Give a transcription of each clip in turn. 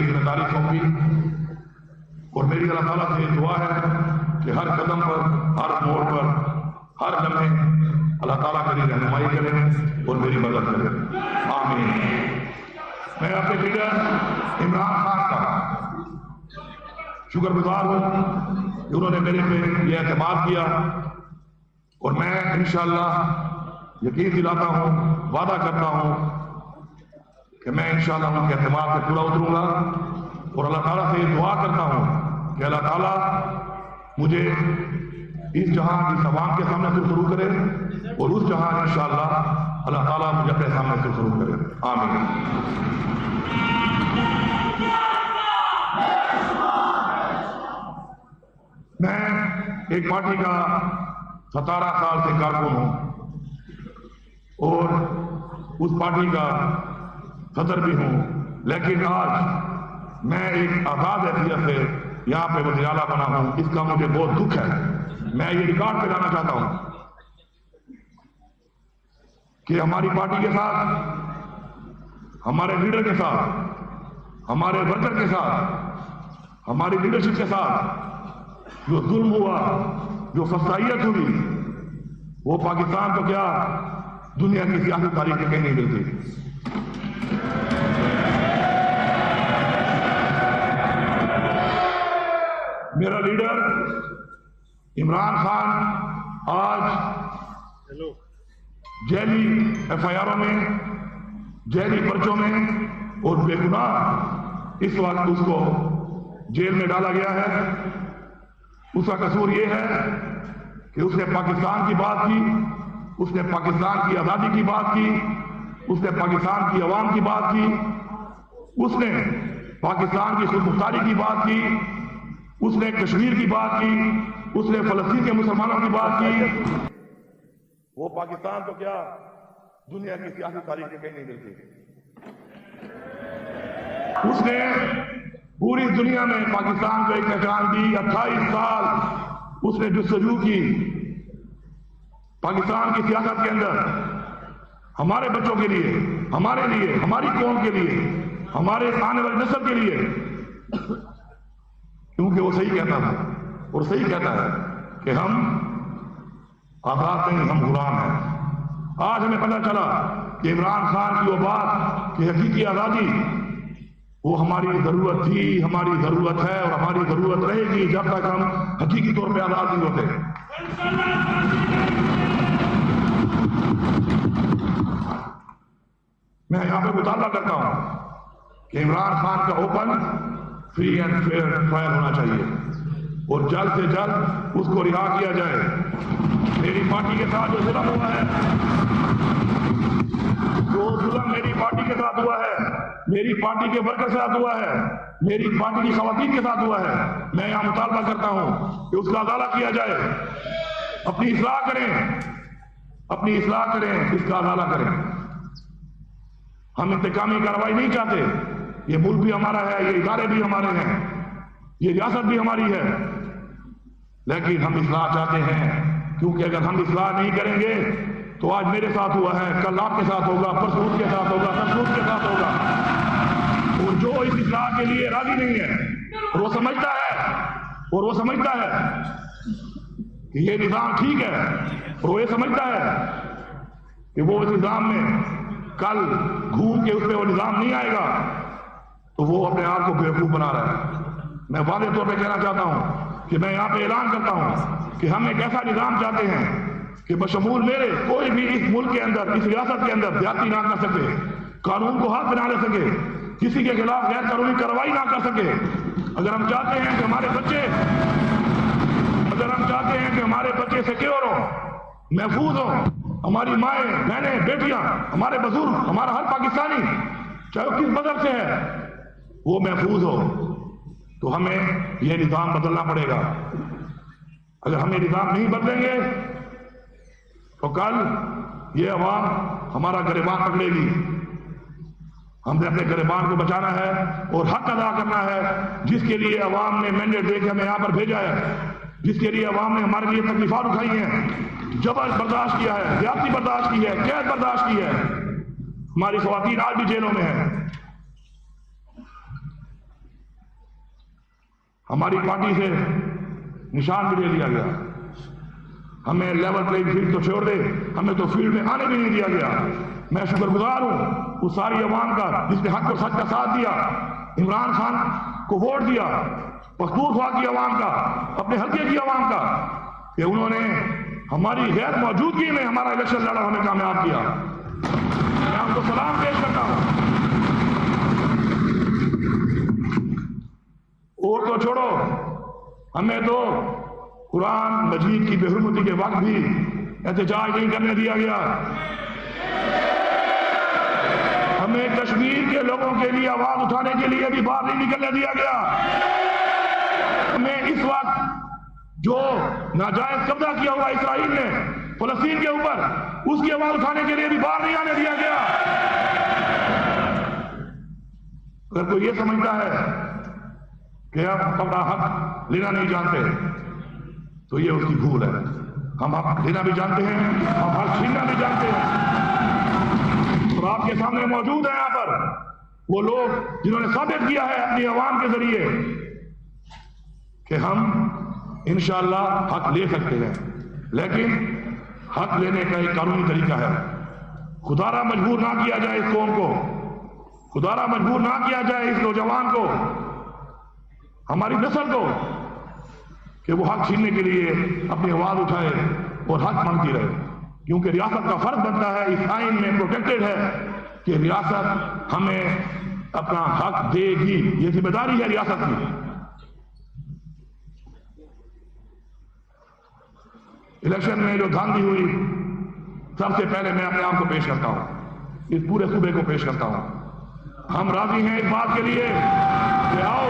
ذمہ داری سونپی اور میری اللہ تعالیٰ سے یہ دعا ہے کہ ہر قدم پر، ہر موڑ پر، ہر لمحے اللہ تعالیٰ میری رہنمائی کرے اور میری مدد کرے، آمین۔ میں اپنے لیڈر عمران خان کا شکر گزار ہوں کہ انہوں نے میرے پہ یہ اعتماد کیا، اور میں انشاءاللہ یقین دلاتا ہوں، وعدہ کرتا ہوں کہ میں انشاءاللہ ان کے اعتماد سے پورا اتروں گا، اور اللہ تعالیٰ سے یہ دعا کرتا ہوں کہ اللہ تعالیٰ مجھے اس جہاں کی عوام کے سامنے سے شروع کرے، اور اس جہاں انشاءاللہ اللہ تعالیٰ مجھے اپنے سامنے سے شروع کرے، آمین۔ میں ایک پارٹی کا 17 سال سے کارکن ہوں اور اس پارٹی کا صدر بھی ہوں، لیکن آج میں ایک آزاد حیثیت سے یہاں پہ وزیر اعلیٰ بنا ہوں، اس کا مجھے بہت دکھ ہے۔ میں یہ ریکارڈ پہ لانا چاہتا ہوں کہ ہماری پارٹی کے ساتھ، ہمارے لیڈر کے ساتھ، ہمارے ورکر کے ساتھ، ہماری لیڈرشپ کے ساتھ جو ظلم ہوا، جو فسائیت ہوئی، وہ پاکستان کو کیا دنیا کی سیاسی تاریخ میں کہیں نہیں ملتی۔ میرا لیڈر عمران خان آج جیلی ایف آئی آروں میں، جیلی پرچوں میں اور بے گناہ اس وقت اس کو جیل میں ڈالا گیا ہے۔ اس کا قصور یہ ہے کہ اس نے پاکستان کی بات کی، اس نے پاکستان کی آزادی کی بات کی، اس نے پاکستان کی عوام کی بات کی، اس نے پاکستان کی خود مختاری کی بات کی، اس نے کشمیر کی بات کی، اس نے فلسطین کے مسلمانوں کی بات کی۔ وہ پاکستان تو کیا دنیا کی سیاسی تاریخ میں کہیں نہیں ملتی۔ اس نے پوری دنیا میں پاکستان کو ایک پہچان دی۔ 28 سال اس نے جستجو کی پاکستان کی سیاست کے اندر، ہمارے بچوں کے لیے، ہمارے لیے، ہماری قوم کے لیے، ہمارے آنے والی نسل کے لیے، کیونکہ وہ صحیح کہتا تھا اور صحیح کہتا ہے کہ ہم آزاد نہیں، ہم غلام ہیں۔ آج ہمیں پتہ چلا کہ عمران خان کی وہ بات کہ حقیقی آزادی وہ ہماری ضرورت تھی، ہماری ضرورت ہے اور ہماری ضرورت رہے گی جب تک ہم حقیقی طور پہ آزاد نہیں ہوتے۔ میں یہاں پہ مطالبہ کرتا ہوں کہ عمران خان کا open, free and fair trial ہونا چاہیے اور جلد سے جلد اس کو رہا کیا جائے۔ میری پارٹی کے ساتھ جو ظلم ہوا ہے، جو ظلم میری پارٹی کے ساتھ ہوا ہے، میری پارٹی کے ورکر کے ساتھ ہوا ہے، میری پارٹی کی خواتین کے ساتھ ہوا ہے، میں یہاں مطالبہ کرتا ہوں کہ اس کا ازالہ کیا جائے۔ اپنی اصلاح کریں، اپنی اصلاح کریں، اس کا ازالہ کریں۔ ہم انتقامی کارروائی نہیں چاہتے، یہ ملک بھی ہمارا ہے، یہ ادارے بھی ہمارے ہیں، یہ ریاست بھی ہماری ہے، لیکن ہم اصلاح چاہتے ہیں، کیونکہ اگر ہم اصلاح نہیں کریں گے تو آج میرے ساتھ ہوا ہے، کل آپ کے ساتھ ہوگا، پرسوں اس کے ساتھ ہوگا، پرسوں اس کے ساتھ ہوگا۔ اور جو اس اصلاح کے لیے راضی نہیں ہے اور وہ سمجھتا ہے کہ یہ نظام ٹھیک ہے، اور وہ یہ سمجھتا ہے کہ وہ اس نظام میں کل گھوم کے اس پہ وہ نظام نہیں آئے گا، تو وہ اپنے آپ کو بیوقوف بنا رہا ہے۔ میں واضح طور پہ کہنا چاہتا ہوں کہ میں یہاں پہ اعلان کرتا ہوں کہ ہم ایک ایسا نظام چاہتے ہیں کہ بشمول میرے کوئی بھی اس ملک کے اندر، اس ریاست کے اندر زیادتی نہ کر سکے، قانون کو ہاتھ بنا لے سکے، کسی کے خلاف غیر قانونی کارروائی نہ کر سکے۔ اگر ہم چاہتے ہیں کہ ہمارے بچے سیکیور ہوں، محفوظ ہوں، ہماری مائیں، بہنیں، بیٹیاں، ہمارے بزرگ، ہمارا ہر پاکستانی چاہے وہ کس مذہب سے ہے وہ محفوظ ہو، تو ہمیں یہ نظام بدلنا پڑے گا۔ اگر ہم یہ نظام نہیں بدلیں گے تو کل یہ عوام ہمارا گریبان پکڑے گی۔ ہم نے اپنے گریبان کو بچانا ہے اور حق ادا کرنا ہے، جس کے لیے عوام نے مینڈیٹ دے کے ہمیں یہاں پر بھیجا ہے، جس کے لیے عوام نے ہمارے لیے تکلیفات اٹھائی ہیں، جبر برداشت کیا ہے، زیادتی برداشت کی ہے، قید برداشت کی ہے۔ ہماری خواتین آج بھی جیلوں میں ہیں۔ ہماری پارٹی سے نشان بھی لے لیا گیا. ہمیں لیول پلینگ فیلڈ تو چھوڑ دے، ہمیں تو فیلڈ میں آنے بھی نہیں دیا گیا. میں شکر گزار ہوں اس ساری عوام کا جس نے حق اور سچ کا ساتھ دیا، عمران خان کو ووٹ دیا، پختونخوا کی عوام کا، اپنے حلقے کی عوام کا، کہ انہوں نے ہماری غیر موجودگی میں ہمارا الیکشن لڑا، ہمیں کامیاب کیا. میں ان کو سلام پیش کرتا ہوں. اور تو چھوڑو، ہمیں تو قرآن مجید کی بے حرمتی کے وقت بھی احتجاج نہیں کرنے دیا گیا. ہمیں کشمیر کے لوگوں کے لیے آواز اٹھانے کے لیے بھی باہر نہیں نکلنے دیا گیا. ہمیں اس وقت جو ناجائز قبضہ کیا ہوا اسرائیل نے فلسطین کے اوپر، اس کی آواز اٹھانے کے لیے بھی باہر نہیں آنے دیا گیا. اگر کوئی یہ سمجھتا ہے کہ ہم اپنا حق لینا نہیں جانتے تو یہ اس کی بھول ہے. ہم حق لینا بھی جانتے ہیں، ہم حق چھیننا بھی جانتے ہیں. اور آپ کے سامنے موجود ہیں یہاں پر وہ لوگ جنہوں نے ثابت کیا ہے اپنی عوام کے ذریعے کہ ہم انشاءاللہ حق لے سکتے ہیں. لیکن حق لینے کا ایک قانونی طریقہ ہے. خدارہ مجبور نہ کیا جائے اس قوم کو، خدارہ مجبور نہ کیا جائے اس نوجوان کو، ہماری نسل کو، کہ وہ حق چھیننے کے لیے اپنی آواز اٹھائے اور حق مانگتی رہے. کیونکہ ریاست کا فرض بنتا ہے، اس آئین میں پروٹیکٹڈ ہے کہ ریاست ہمیں اپنا حق دے گی. یہ ذمہ داری ہے ریاست کی. الیکشن میں جو دھاندلی ہوئی، سب سے پہلے میں اپنے آپ کو پیش کرتا ہوں، اس پورے صوبے کو پیش کرتا ہوں. ہم راضی ہیں اس بات کے لیے کہ آؤ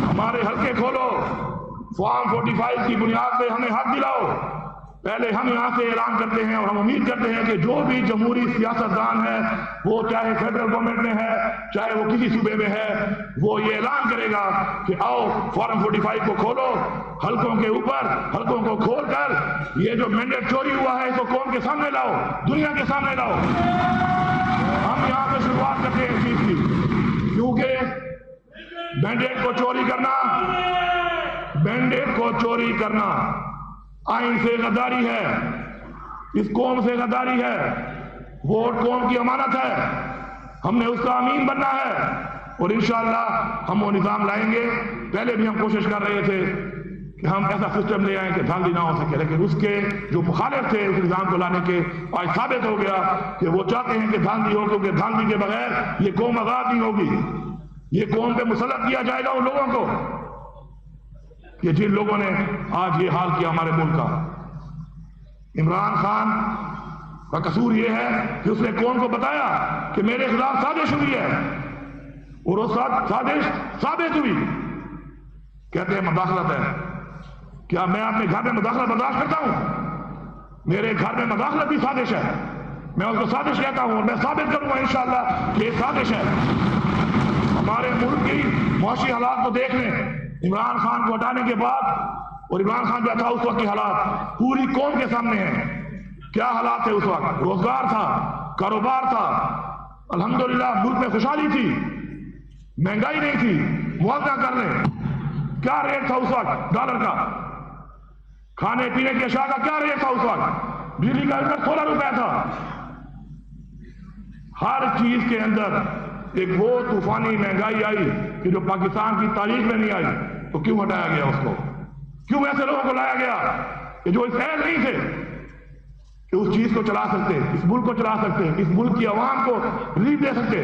ہمارے حلقے کھولو، فارم 45 کی بنیاد پہ ہمیں حق دلاؤ. پہلے ہم یہاں سے اعلان کرتے ہیں اور ہم امید کرتے ہیں کہ جو بھی جمہوری سیاستدان ہے، وہ چاہے فیڈرل گورنمنٹ میں ہے چاہے وہ کسی صوبے میں ہے، وہ یہ اعلان کرے گا کہ آؤ فارم 45 کو کھولو، حلقوں کے اوپر حلقوں کو کھول کر یہ جو مینڈیٹ چوری ہوا ہے اس کو قوم کے سامنے لاؤ، دنیا کے سامنے لاؤ. ہم یہاں سے شروعات کرتے ہیں اس چیز کی، کیونکہ مینڈیٹ کو چوری کرنا آئین سے غداری ہے، اس قوم سے غداری ہے. ووٹ قوم کی امانت ہے، ہم نے اس کا امین بننا ہے اور انشاءاللہ ہم وہ نظام لائیں گے. پہلے بھی ہم کوشش کر رہے تھے کہ ہم ایسا سسٹم لے آئیں کہ دھاندلی نہ ہو سکے، لیکن اس کے جو مخالف تھے اس نظام کو لانے کے، آج ثابت ہو گیا کہ وہ چاہتے ہیں کہ دھاندلی ہو، کیونکہ دھاندلی کے بغیر یہ قوم آزاد نہیں ہوگی. یہ قوم پہ مسلط کیا جائے گا ان لوگوں کو کہ جن لوگوں نے آج یہ حال کیا ہمارے ملک کا. عمران خان کا قصور یہ ہے کہ اس نے قوم کو بتایا کہ میرے خلاف سازش ہوئی ہے اور وہ سازش ثابت ہوئی. کہتے ہیں مداخلت ہے. کیا میں اپنے گھر میں مداخلت برداشت کرتا ہوں؟ میرے گھر میں مداخلت بھی سازش ہے. میں اس کو سازش کہتا ہوں اور میں ثابت کروں گا انشاءاللہ کہ یہ سازش ہے. ہمارے ملک کی معاشی حالات کو دیکھ لیں. عمران خان کو ہٹانے کے بعد، اور عمران خان جو تھا اس وقت کے حالات پوری قوم کے سامنے ہیں. کیا حالات تھے اس وقت؟ روزگار تھا، کاروبار تھا، الحمدللہ ملک میں خوشحالی تھی، مہنگائی نہیں تھی. موازنہ کر لیں کیا ریٹ تھا اس وقت ڈالر کا، کھانے پینے کی اشیاء کا کیا ریٹ تھا اس وقت، بجلی کا 16 روپے تھا. ہر چیز کے اندر ایک وہ طوفانی مہنگائی آئی کہ جو پاکستان کی تاریخ میں نہیں آئی. تو کیوں ہٹایا گیا اس کو؟ کیوں ایسے لوگوں کو لایا گیا کہ جو اس اہل نہیں تھے کہ اس چیز کو چلا سکتے، اس ملک کو چلا سکتے، اس ملک کی عوام کو ریلیف دے سکتے؟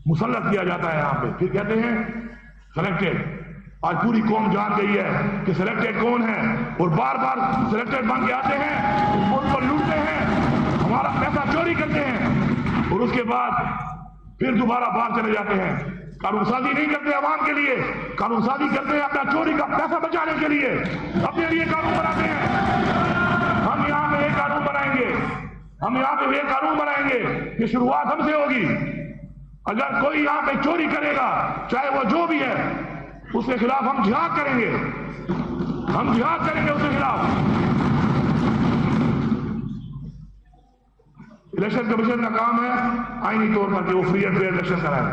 مسلط کیا جاتا ہے یہاں پہ. پھر کہتے ہیں سلیکٹڈ. آج پوری قوم جان گئی ہے کہ سلیکٹڈ کون ہے، اور بار بار سلیکٹڈ بن کے آتے ہیں، اس ملک کو لوٹتے ہیں، ہمارا پیسہ چوری کرتے ہیں اور اس کے بعد پھر دوبارہ باہر چلے جاتے ہیں. قانون سازی نہیں کرتے عوام کے لیے، قانون سازی کرتے ہیں اپنا چوری کا پیسہ بچانے کے لیے، اپنے لیے قانون بناتے ہیں. ہم یہاں پہ ایک قانون بنائیں گے، ہم یہاں پہ ایک قانون بنائیں گے کہ شروعات ہم سے ہوگی. اگر کوئی یہاں پہ چوری کرے گا چاہے وہ جو بھی ہے، اس کے خلاف ہم جہاد کریں گے، ہم جہاد کریں گے اس کے خلاف. الیکشن کمیشن کا کام ہے آئینی طور پر کہ وہ فری اینڈ فیئر الیکشن کرائے.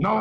9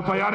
FIR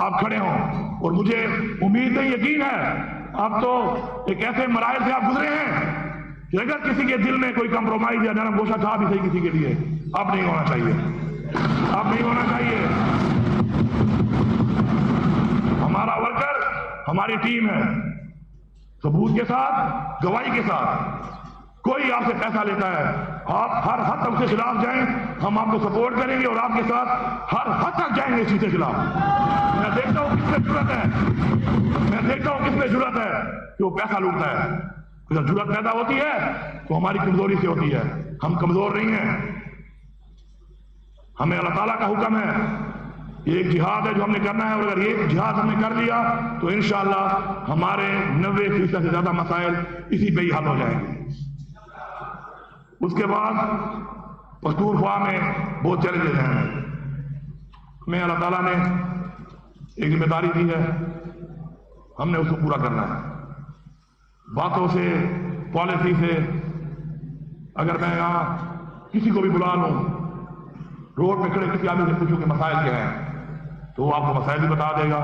آپ کھڑے ہوں. اور مجھے امید ہے، یقین ہے، آپ تو ایک ایسے مراحل سے آپ گزرے ہیں کہ اگر کسی کے دل میں کوئی کمپرومائز یا نرم گوشہ تھا بھی صحیح کسی کے لیے، اب نہیں ہونا چاہیے، اب نہیں ہونا چاہیے. ہمارا ورکر ہماری ٹیم ہے، ثبوت کے ساتھ، گواہی کے ساتھ. کوئی آپ سے پیسہ لیتا ہے، آپ ہر حد تک اس کے خلاف جائیں، ہم آپ کو سپورٹ کریں گے اور آپ کے ساتھ ہر حد تک جائیں گے اس چیز کے خلاف. میں دیکھتا ہوں کس میں جرأت ہے، میں دیکھتا ہوں کس میں جرأت ہے کہ وہ پیسہ لوٹتا ہے. جب جرأت پیدا ہوتی ہے تو ہماری کمزوری سے ہوتی ہے. ہم کمزور نہیں ہیں. ہمیں اللہ تعالیٰ کا حکم ہے، یہ ایک جہاد ہے جو ہم نے کرنا ہے، اور اگر یہ جہاد ہم نے کر لیا تو انشاءاللہ ہمارے 90% سے زیادہ مسائل اسی پہ ہی حل ہو جائیں گے. اس کے بعد پختونخوا میں بہت چیلنجز ہیں. ہمیں اللہ تعالیٰ نے ایک ذمہ داری دی ہے، ہم نے اس کو پورا کرنا ہے. باتوں سے، پالیسی سے، اگر میں یہاں کسی کو بھی بلا لوں، روڈ پہ کھڑے کسی آدمی سے پوچھوں کہ مسائل کیا ہیں، تو وہ آپ کو مسائل بھی بتا دے گا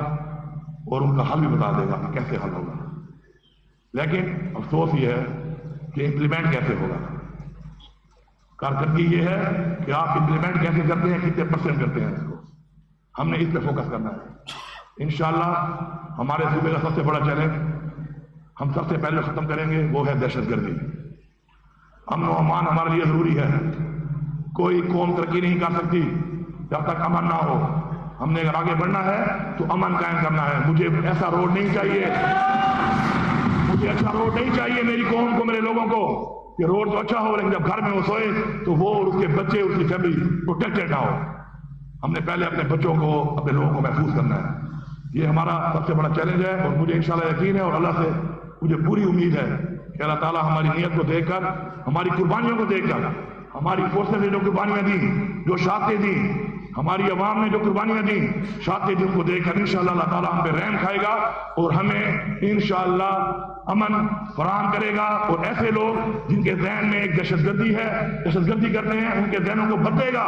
اور ان کا حل بھی بتا دے گا کہ کیسے حل ہوگا. لیکن افسوس یہ ہے کہ امپلیمنٹ کیسے ہوگا. کارکردگی یہ ہے کہ آپ امپلیمنٹ کیسے کرتے ہیں، کتنے پرسنٹ کرتے ہیں. اس کو ہم نے اس پہ فوکس کرنا ہے. انشاءاللہ ہمارے صوبے کا سب سے بڑا چیلنج ہم سب سے پہلے ختم کریں گے، وہ ہے دہشت گردی. امن و امان ہمارے لیے ضروری ہے. کوئی قوم ترقی نہیں کر سکتی جب تک امن نہ ہو. ہم نے اگر آگے بڑھنا ہے تو امن قائم کرنا ہے. مجھے ایسا روڈ نہیں چاہیے، مجھے ایسا روڈ نہیں چاہیے میری قوم کو، میرے لوگوں کو، کہ روڈ تو اچھا ہو لیکن جب گھر میں وہ سوئے تو وہ اور اس کے بچے، اس کی فیملی پروٹیکٹڈ نہ ہو. ہم نے پہلے اپنے بچوں کو، اپنے لوگوں کو محفوظ کرنا ہے. یہ ہمارا سب سے بڑا چیلنج ہے، اور مجھے انشاءاللہ یقین ہے اور اللہ سے مجھے پوری امید ہے کہ اللہ تعالیٰ ہماری نیت کو دیکھ کر، ہماری قربانیوں کو دیکھ کر، ہماری فورسز نے جو قربانیاں دیں، جو شہادتیں دیں، ہماری عوام نے جو قربانیاں دیں، شہادتیں دیں، ان کو دیکھ کر انشاءاللہ اللہ تعالیٰ ہم پہ رحم کھائے گا اور ہمیں انشاءاللہ امن فراہم کرے گا. اور ایسے لوگ جن کے ذہن میں ایک دہشت گردی ہے، دہشت گردی کرتے ہیں، ان کے ذہنوں کو بدلے گا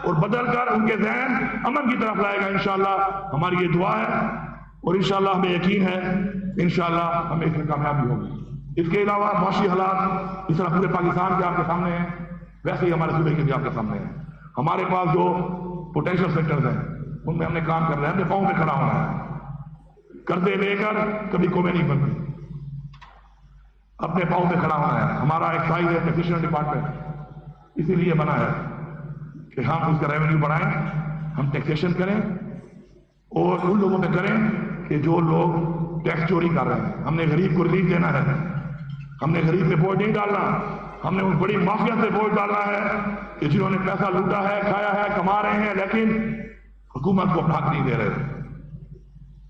اور بدل کر ان کے ذہن امن کی طرف لائے گا. انشاءاللہ ہماری یہ دعا ہے اور انشاءاللہ ہمیں یقین ہے انشاءاللہ ہمیں اس میں کامیابی ہوگی. اس کے علاوہ معاشی حالات اس طرح پورے پاکستان کے آپ کے سامنے ہیں، ویسے ہی ہمارے صوبے کے بھی آپ کے سامنے ہیں. ہمارے پاس جو پوٹینشیل سیکٹرز ہیں ان میں ہم نے کام کرنا ہے، اپنے پاؤں پہ کھڑا ہونا ہے. قرضے لے کر کبھی قومیں نہیں بنتی، اپنے پاؤں پہ کھڑا ہونا ہے. ہمارا ایک سائز ہے ٹیکسیشن ڈپارٹمنٹ، اسی لیے بنا ہے کہ ہم اس کا ریونیو بڑھائیں، ہم ٹیکسیشن کریں اور ان لوگوں پہ کریں کہ جو لوگ ٹیکس چوری کر رہے ہیں. ہم نے غریب کو ریلیف دینا ہے، ہم نے غریب پہ بوجھ نہیں ڈالنا. ہم نے ان بڑی مافیا سے بوجھ ڈالنا ہے کہ جنہوں نے پیسہ لوٹا ہے، کھایا ہے، کما رہے ہیں لیکن حکومت کو اپنا حق نہیں دے رہے.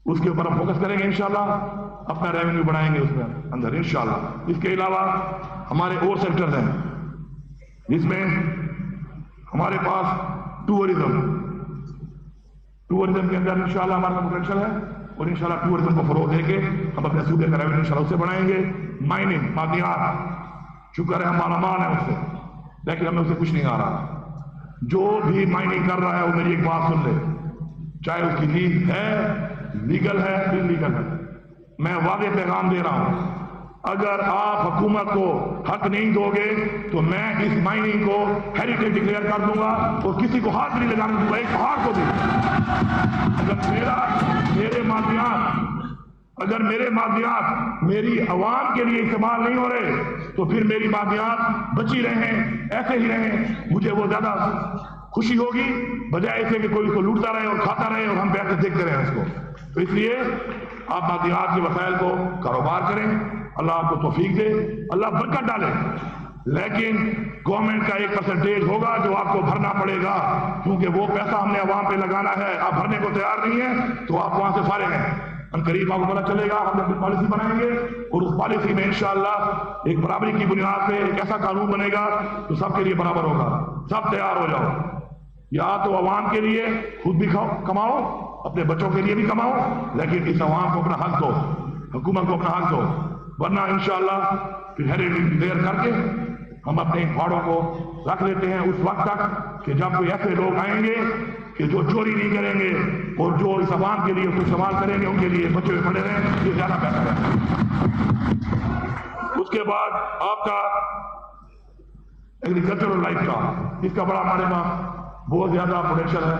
اس کے اوپر ہم فوکس کریں گے انشاءاللہ، اپنا ریونیو بڑھائیں گے اس میں اندر انشاءاللہ. اس کے علاوہ ہمارے اور سیکٹرز ہیں جس میں ہمارے پاس ٹورزم کے اندر انشاءاللہ ہمارا پوٹینشل ہے اور انشاءاللہ ٹورزم کو فروغ دے کے ہم اپنے صوبے کا ریونیو انشاءاللہ اس سے بڑھائیں گے. مائننگ، معدنیات، شکر ہے ہم مالامان ہیں اس سے، لیکن ہمیں اس سے کچھ نہیں آ رہا. جو بھی مائننگ کر رہا ہے وہ میری ایک بات سن لے، چاہے اس کی لیز ہے، لیگل ہے، انلیگل ہے. میں واضح پیغام دے رہا ہوں، اگر آپ حکومت کو حق نہیں دو گے تو میں اس مائننگ کو ہیریٹیج ڈکلیئر کر دوں گا اور کسی کو ہاتھ نہیں لگانے دوں گا، ایک پہاڑ کو بھی. اگر میرے معدنیات میری عوام کے لیے استعمال نہیں ہو رہے تو پھر میری معدنیات بچی رہیں، ایسے ہی رہیں، مجھے وہ زیادہ خوشی ہوگی بجائے اسے کہ کوئی اس کو لوٹتا رہے اور کھاتا رہے اور ہم بیٹھ کے دیکھتے رہیں اس کو. تو اس لیے آپ معدنیات کے وسائل کو کاروبار کریں، اللہ آپ کو توفیق دے، اللہ برکت ڈالے. لیکن گورنمنٹ کا 1% ہوگا جو آپ کو بھرنا پڑے گا، کیونکہ وہ پیسہ ہم نے عوام پہ لگانا ہے. آپ بھرنے کو تیار نہیں ہیں تو آپ وہاں سے فارغ ہیں. ان قریب آپ کو پتہ چلے گا، ہم اپنی پالیسی بنائیں گے اور اس پالیسی میں انشاءاللہ ایک برابری کی بنیاد پہ ایک ایسا قانون بنے گا تو سب کے لیے برابر ہوگا. سب تیار ہو جاؤ، یا تو عوام کے لیے خود بھی کماؤ، اپنے بچوں کے لیے بھی کماؤ، لیکن اس عوام کو اپنا حق دو، حکومت کو اپنا حق دو. ورنہ انشاءاللہ پھر ہیریٹیج ڈکلیئر کر کے ہم اپنے پہاڑوں کو رکھ لیتے ہیں اس وقت تک کہ جب کوئی ایسے لوگ آئیں گے کہ جو چوری نہیں کریں گے اور جو اس عوام کے لیے اس کو استعمال کریں گے ان کے لیے بچے ہوئے پڑے رہیں، یہ زیادہ بہتر ہے۔ اس کے بعد آپ کا ایگریکلچرل لائف کا، اس کا بڑا ہمارے پاس بہت زیادہ پوٹینشیل ہے۔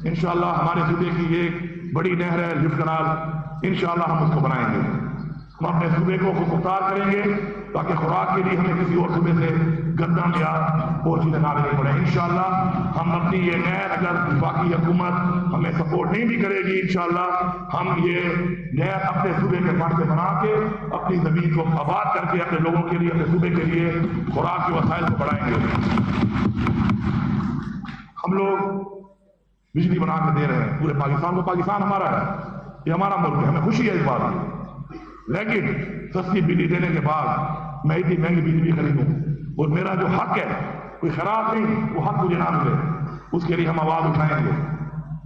انشاءاللہ ہمارے صوبے کی ایک بڑی نہر ہے لفٹ کنال، انشاءاللہ ہم اس کو بنائیں گے۔ ہم اپنے صوبے کو خود مختار کریں گے تاکہ خوراک کے لیے ہمیں کسی اور صوبے سے گندم یا اور چیزیں نہ لینی پڑے۔ انشاءاللہ ہم اپنی یہ نہر، اگر باقی حکومت ہمیں سپورٹ نہیں بھی کرے گی، انشاءاللہ ہم یہ نہر اپنے صوبے کے فنڈ سے بنا کے اپنی زمین کو آباد کر کے اپنے لوگوں کے لیے، اپنے صوبے کے لیے خوراک کے وسائل کو بڑھائیں گے۔ ہم لوگ بجلی بنا کے دے رہے ہیں پورے پاکستان کو، پاکستان ہمارا ہے، یہ ہمارا ملک ہے، ہمیں خوشی ہے اس بات کی، لیکن سستی بجلی دینے کے بعد میں اتنی مہنگی بجلی خریدوں اور میرا جو حق ہے کوئی خراب نہیں، وہ حق مجھے نہ ملے، اس کے لیے ہم آواز اٹھائیں گے۔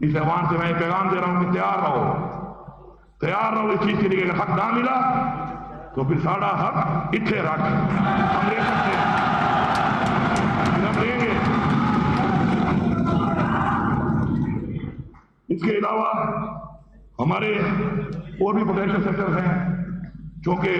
اس ایوان سے میں پیغام دے رہا ہوں کہ تیار رہو اس چیز کے لیے۔ اگر حق نہ ملا تو پھر ساڑا حق اتھے رکھ ہم لے سکتے ہیں، ہم لیں گے۔ اس کے علاوہ ہمارے اور بھی پوٹینشیل سیکٹرز ہیں، چونکہ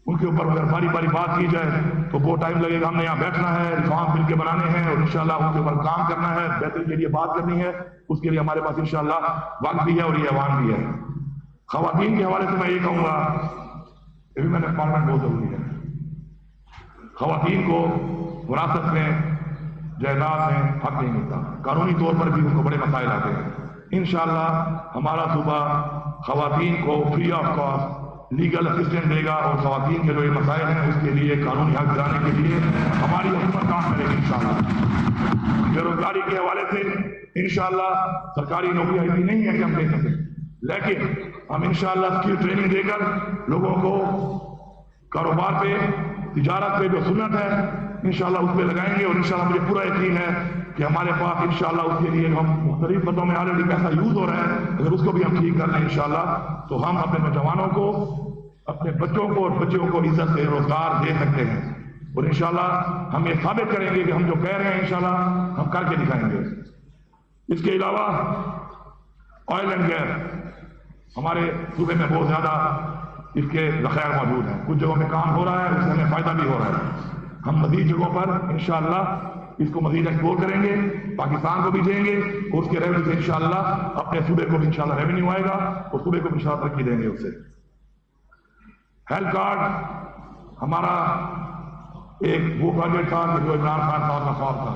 ان کے اوپر اگر باری بات کی جائے تو بہت ٹائم لگے گا۔ ہم نے یہاں بیٹھنا ہے، ریفارم مل کے بنانے ہیں اور انشاءاللہ ان کے اوپر کام کرنا ہے، بہتری کے لیے بات کرنی ہے، اس کے لیے ہمارے پاس انشاءاللہ وقت بھی ہے اور یہ ایوان بھی ہے۔ خواتین کے حوالے سے میں یہ کہوں گا، یہ بھی میں نے پارلیمنٹ بہت ضروری ہے۔ خواتین کو وراثت میں، جائیداد میں حق نہیں ملتا، قانونی طور پر بھی ان کو بڑے مسائل آتے ہیں۔ انشاءاللہ ہمارا صوبہ خواتین کو free of cost legal assistant دے گا اور خواتین کے جو یہ مسائل ہیں اس کے لیے قانونی حق دلانے کے لیے ہماری حکومت کام کرے گی انشاءاللہ۔ بے روزگاری کے حوالے سے انشاءاللہ سرکاری نوکریاں اتنی نہیں ہے کہ ہم دے سکیں، لیکن ہم انشاءاللہ اسکل ٹریننگ دے کر لوگوں کو کاروبار پہ، تجارت پہ جو سنت ہے انشاءاللہ اس پہ لگائیں گے، اور انشاءاللہ مجھے پورا یقین ہے کہ ہمارے پاس انشاءاللہ اس کے لیے ہم مختلف مدوں میں آلریڈی پیسہ یوز ہو رہا ہے، اگر اس کو بھی ہم ٹھیک کر لیں انشاءاللہ تو ہم اپنے نوجوانوں کو، اپنے بچوں کو اور بچیوں کو عزت سے روزگار دے سکتے ہیں، اور انشاءاللہ ہم یہ ثابت کریں گے کہ ہم جو کہہ رہے ہیں انشاءاللہ ہم کر کے دکھائیں گے۔ اس کے علاوہ آئل اینڈ گیس ہمارے صوبے میں بہت زیادہ اس کے ذخائر موجود ہیں، کچھ جگہوں میں کام ہو رہا ہے، اس سے ہمیں فائدہ بھی ہو رہا ہے۔ ہم مزید جگہوں پر انشاءاللہ اس کو مزید ایکسپلور کریں گے، پاکستان کو بھی دیں گے، اور اس کے ریونیو سے انشاءاللہ اپنے صوبے کو بھی انشاءاللہ ریونیو آئے گا اور صوبے کو بھی انشاءاللہ ترقی دیں گے۔ اس سے ہیلتھ کارڈ ہمارا ایک وہ پروجیکٹ تھا کہ جو عمران خان صاحب کا خواب تھا،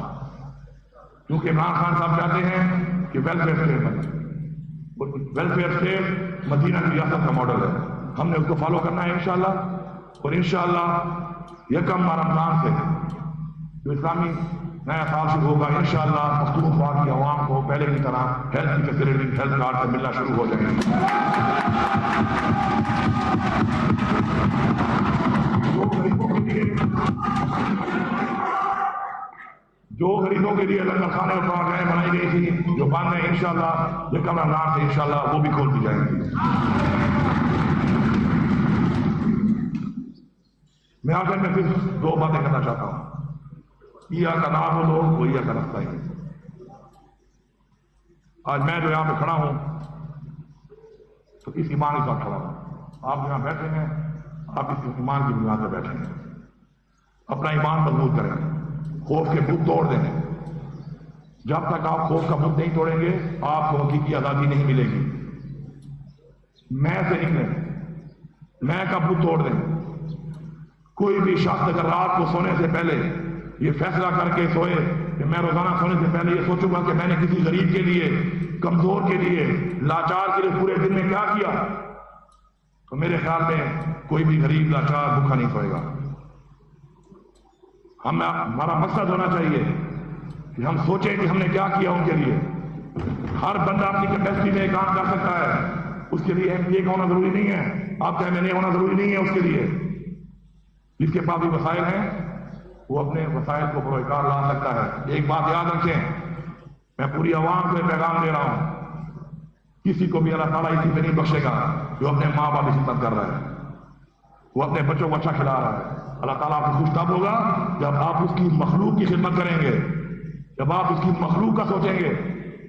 کیونکہ عمران خان صاحب چاہتے ہیں کہ ویلفیئر اسٹیٹ بنے، ویلفیئر اسٹیٹ مدینہ کی ریاست کا ماڈل ہے، ہم نے اس کو فالو کرنا ہے انشاءاللہ، اور انشاءاللہ یکم رمضان سے جو اسلامی نیا سال شروع ہوگا انشاءاللہ پختونخوا کی عوام کو پہلے کی طرح ہیلتھ کی فیسلٹی ہیلتھ کارڈ سے ملنا شروع ہو جائیں گے۔ جو غریبوں کے لیے لنگر خانے اور پارکیں بنائی گئی تھی جو بند ہیں انشاءاللہ یکم رمضان سے انشاءاللہ وہ بھی کھول دی جائیں گی۔ میں آخر میں صرف دو باتیں کرنا چاہتا ہوں، یا کا نام ہو لوگ وہ یا کا رستہ ہی۔ آج میں جو یہاں پہ کھڑا ہوں تو اس ایمان کے ساتھ کھڑا ہوں، آپ یہاں بیٹھے ہیں آپ اس ایمان کی بنیاد پہ بیٹھے ہیں، اپنا ایمان مضبوط کریں، خوف کے بت توڑ دیں، جب تک آپ خوف کا بت نہیں توڑیں گے آپ کو حقیقی آزادی نہیں ملے گی۔ میں سے نکلیں، میں کا بت توڑ دیں۔ کوئی بھی شخص اگر رات کو سونے سے پہلے یہ فیصلہ کر کے سوئے کہ میں روزانہ سونے سے پہلے یہ سوچوں گا کہ میں نے کسی غریب کے لیے، کمزور کے لیے، لاچار کے لیے پورے دن میں کیا کیا، تو میرے خیال میں کوئی بھی غریب لاچار بھوکا نہیں سوئے گا۔ ہمارا مقصد ہونا چاہیے کہ ہم سوچیں کہ ہم نے کیا کیا ان کے لیے۔ ہر بندہ اپنی کیپیسٹی میں کام کر سکتا ہے، اس کے لیے ایم پی اے کا ہونا ضروری نہیں ہے، آپ کا ایم این اے ہونا ضروری نہیں ہے اس کے لیے۔ جس کے پاس بھی وسائل ہیں وہ اپنے وسائل کو پروکار لا سکتا ہے۔ ایک بات یاد رکھیں، میں پوری عوام کو پیغام دے رہا ہوں، کسی کو بھی اللہ تعالیٰ اسی پہ نہیں بخشے گا جو اپنے ماں باپ کی خدمت کر رہا ہے، وہ اپنے بچوں کو اچھا کھلا رہا ہے۔ اللہ تعالیٰ آپ کو خوش تب ہوگا جب آپ اس کی مخلوق کی خدمت کریں گے، جب آپ اس کی مخلوق کا سوچیں گے،